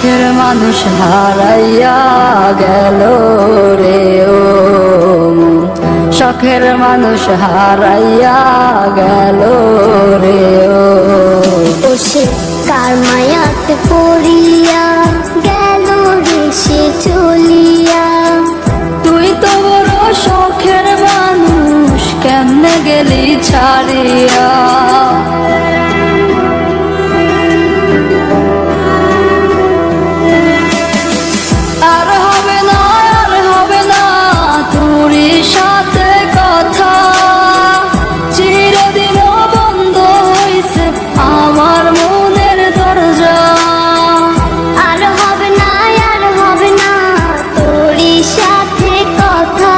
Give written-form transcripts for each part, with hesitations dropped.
শখের মানুষ হারাইয়া গেল রে ও মন, শখের মানুষ হারাইয়া গেল রে ও সে কার মায়াতে পড়িয়া গেল রে সে চলিয়া। তুই তো বড় শখের মানুষ, কেমনে গেলি ছাড়িয়া। আর হবে না, আর হবে না তোরই সাথে কথা, চিরদিন বন্ধ হইছে আমার মনের দরজা। আর হবে না, আর হবে না তোরই সাথে কথা,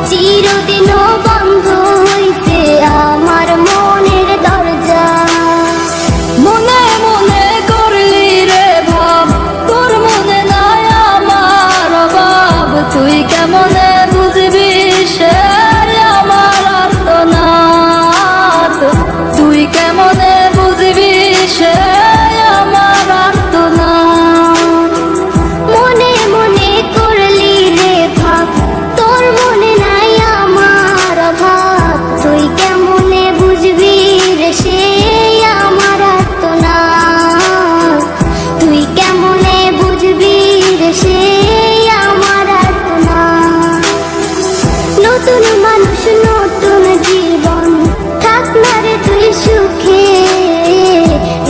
চিরদিনও বন্ধ হইছে আমার মনের দরজা। মনে মনে করলি রে ভাব, তোর মনে নাই আমার অভাব, তুই কেমনে বুঝবি সে আমার আর্তনাদ, তুই কেমনে বুঝবি সে আমার আর্তনাদ। মনে মনে করলি রে ভাব, তোর মনে নাই আমার অভাব, তুই কেমনে বুঝবি রে সে আমার আর্তনাদ, তুই কেমনে বুঝবি রে সে আমার আর্তনাদ। নতুন মানুষ নতুন জীবন, থাক না রে তুই সুখে,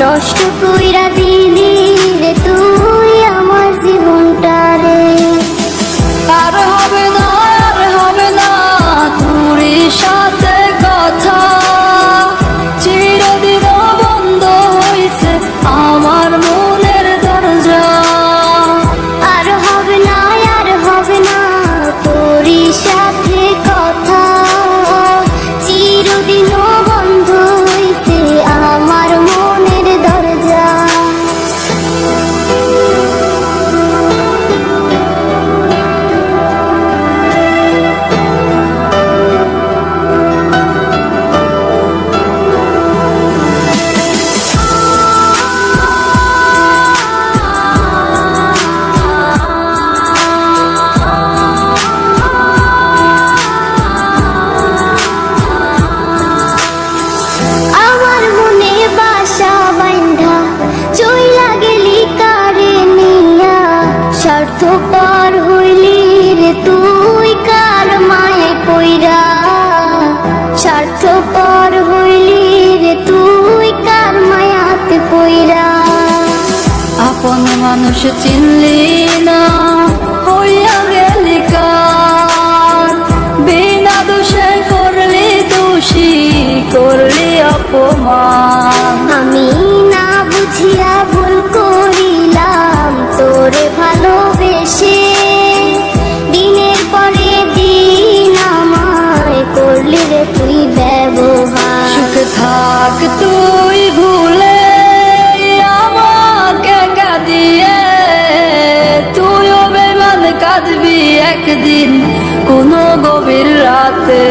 নষ্ট কইরা দিলি রে তুই আমার জীবনটা রে। আর হবে না, আর হবে না তোরই সাথে কথা, চিরদিন বন্ধ হইছে আমার মনের দরজা। আর হবে না, আর হবে না তোরই সাথে কথা, চিরদিনও বন্ধ হইছে আমার মনের দরজা। আমার মনে বাসা বাইন্ধা চইলা গেলি কারে নিয়া, স্বার্থপর হইলি রে তুই কার মায়ে পইরা, স্বার্থপর হইলি রে তুই কার মায়াতে পইরা। আপন মানুষ চিনলি না, হইয়া গেলি কার, বিনা দোষে করলি দোষী, করলি অপমান। আমি না বুঝিয়া ভুল করিলাম তোরে ভালোবেসে, দিনের পরে দিন আমায় করলি রে তুই ব্যবহার। সুখে থাক তুই ভুলে আমাকে কাঁদিয়ে, তুইও বেমান কাঁদবি একদিন কোনো গভীর রাতে।